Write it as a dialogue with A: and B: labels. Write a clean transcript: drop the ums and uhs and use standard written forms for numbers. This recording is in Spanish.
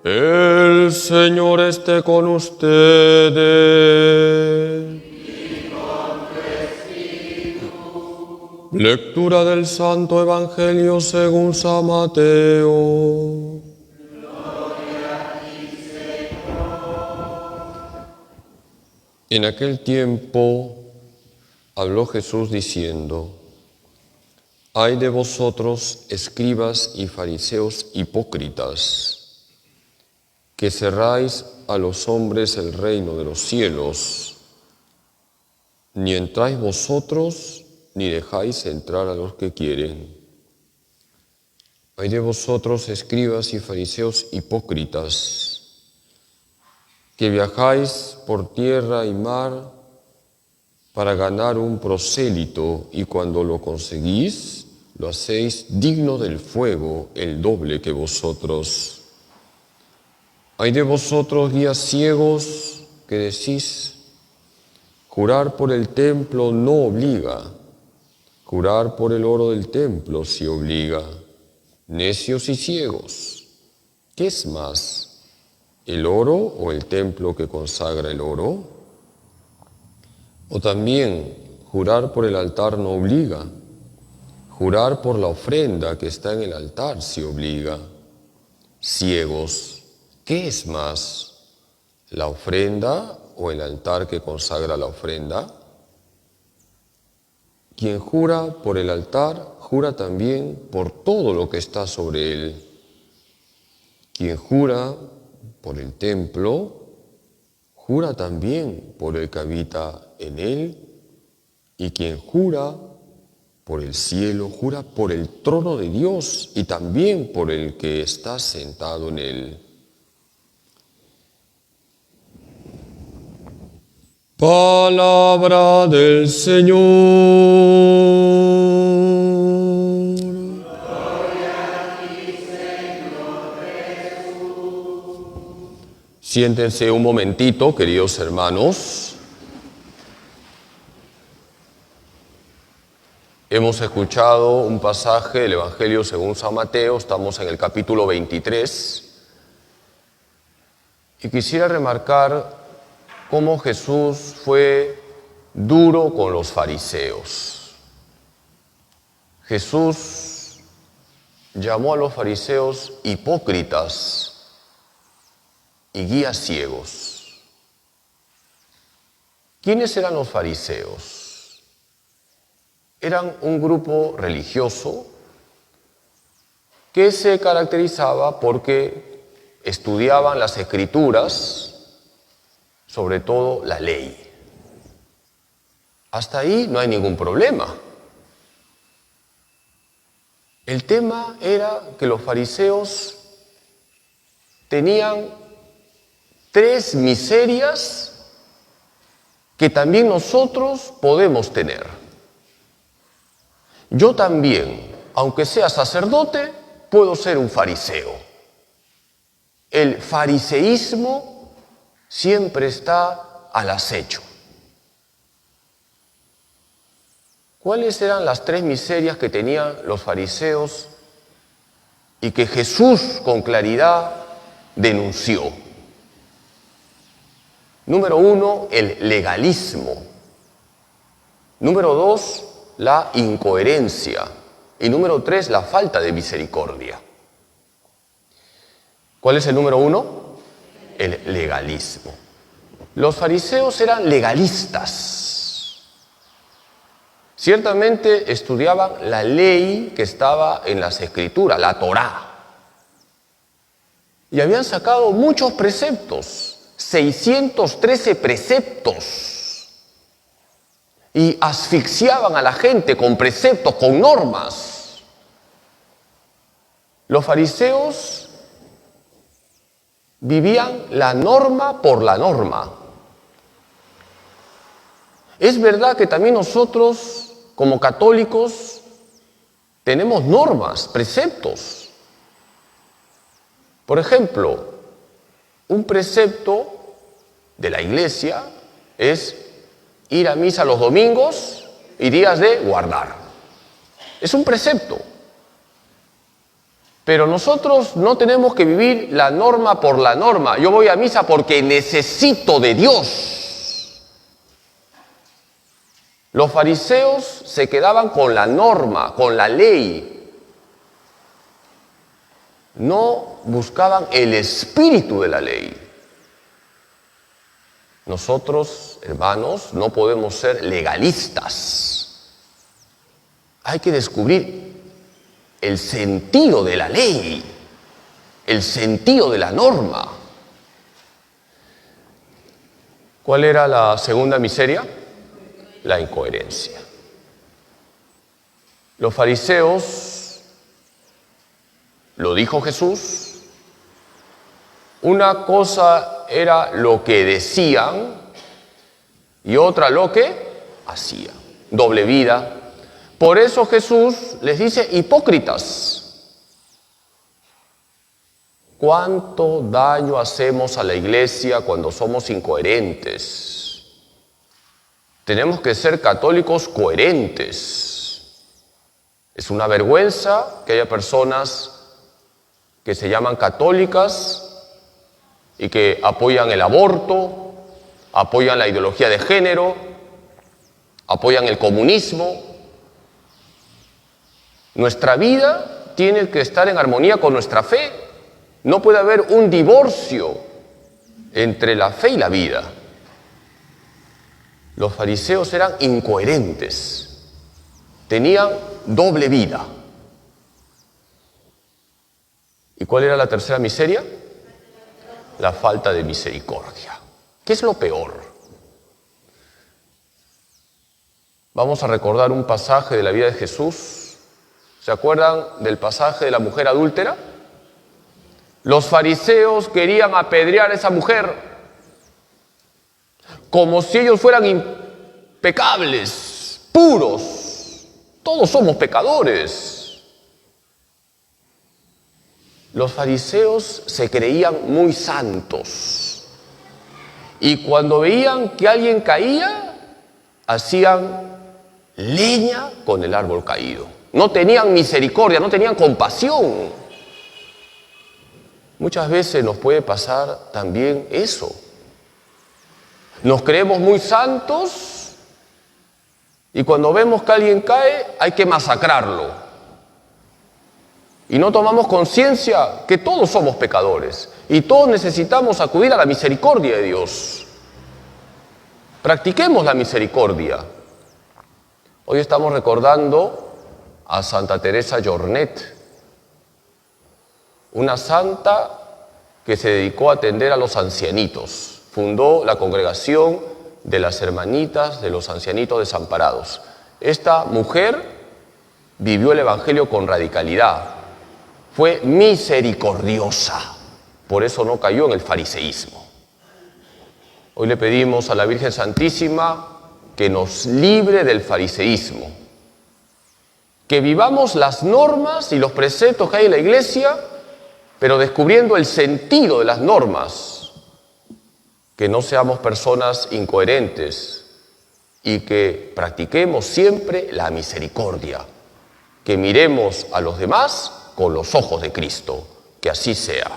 A: El Señor esté con ustedes. Lectura del Santo Evangelio según San Mateo. En aquel tiempo habló Jesús diciendo: «Ay de vosotros, escribas y fariseos hipócritas, que cerráis a los hombres el reino de los cielos. Ni entráis vosotros, ni dejáis entrar a los que quieren. Ay de vosotros, escribas y fariseos hipócritas, que viajáis por tierra y mar para ganar un prosélito, y cuando lo conseguís, lo hacéis digno del fuego, el doble que vosotros. Ay de vosotros, guías ciegos, que decís: jurar por el templo no obliga, jurar por el oro del templo sí obliga. Necios y ciegos, ¿qué es más, el oro o el templo que consagra el oro? O también, jurar por el altar no obliga, jurar por la ofrenda que está en el altar sí obliga. Ciegos, ¿qué es más, la ofrenda o el altar que consagra la ofrenda? Quien jura por el altar, jura también por todo lo que está sobre él. Quien jura por el templo, jura también por el que habita en él. Y quien jura por el cielo, jura por el trono de Dios y también por el que está sentado en él». Palabra del Señor. Gloria a ti, Señor Jesús. Siéntense un momentito, queridos hermanos. Hemos escuchado un pasaje del Evangelio según San Mateo, estamos en el capítulo 23, y quisiera remarcar cómo Jesús fue duro con los fariseos. Jesús llamó a los fariseos hipócritas y guías ciegos. ¿Quiénes eran los fariseos? Eran un grupo religioso que se caracterizaba porque estudiaban las Escrituras, sobre todo la ley. Hasta ahí no hay ningún problema. El tema era que los fariseos tenían 3 miserias que también nosotros podemos tener. Yo también, aunque sea sacerdote, puedo ser un fariseo. El fariseísmo siempre está al acecho. ¿Cuáles eran las 3 miserias que tenían los fariseos y que Jesús con claridad denunció? Número 1, el legalismo. Número 2, la incoherencia. Y número 3, la falta de misericordia. ¿Cuál es el número 1? El legalismo. Los fariseos eran legalistas. Ciertamente estudiaban la ley que estaba en las Escrituras, la Torá. Y habían sacado muchos preceptos, 613 preceptos. Y asfixiaban a la gente con preceptos, con normas. Los fariseos vivían la norma por la norma. Es verdad que también nosotros, como católicos, tenemos normas, preceptos. Por ejemplo, un precepto de la Iglesia es ir a misa los domingos y días de guardar. Es un precepto. Pero nosotros no tenemos que vivir la norma por la norma. Yo voy a misa porque necesito de Dios. Los fariseos se quedaban con la norma, con la ley. No buscaban el espíritu de la ley. Nosotros, hermanos, no podemos ser legalistas. Hay que descubrir el sentido de la ley, el sentido de la norma. ¿Cuál era la segunda miseria? La incoherencia. Los fariseos, lo dijo Jesús, una cosa era lo que decían y otra lo que hacían. Doble vida. Por eso Jesús les dice hipócritas. ¿Cuánto daño hacemos a la iglesia cuando somos incoherentes? Tenemos que ser católicos coherentes. Es una vergüenza que haya personas que se llaman católicas y que apoyan el aborto, apoyan la ideología de género, apoyan el comunismo. Nuestra vida tiene que estar en armonía con nuestra fe. No puede haber un divorcio entre la fe y la vida. Los fariseos eran incoherentes, tenían doble vida. ¿Y cuál era la tercera miseria? La falta de misericordia. ¿Qué es lo peor? Vamos a recordar un pasaje de la vida de Jesús. ¿Se acuerdan del pasaje de la mujer adúltera? Los fariseos querían apedrear a esa mujer como si ellos fueran impecables, puros. Todos somos pecadores. Los fariseos se creían muy santos y cuando veían que alguien caía, hacían leña con el árbol caído. No tenían misericordia, no tenían compasión. Muchas veces nos puede pasar también eso. Nos creemos muy santos y cuando vemos que alguien cae hay que masacrarlo. Y no tomamos conciencia que todos somos pecadores y todos necesitamos acudir a la misericordia de Dios. Practiquemos la misericordia. Hoy estamos recordando a Santa Teresa Jornet, una santa que se dedicó a atender a los ancianitos. Fundó la congregación de las hermanitas de los ancianitos desamparados. Esta mujer vivió el evangelio con radicalidad, fue misericordiosa, por eso no cayó en el fariseísmo. Hoy le pedimos a la Virgen Santísima que nos libre del fariseísmo, que vivamos las normas y los preceptos que hay en la iglesia, pero descubriendo el sentido de las normas, que no seamos personas incoherentes y que practiquemos siempre la misericordia, que miremos a los demás con los ojos de Cristo, que así sea.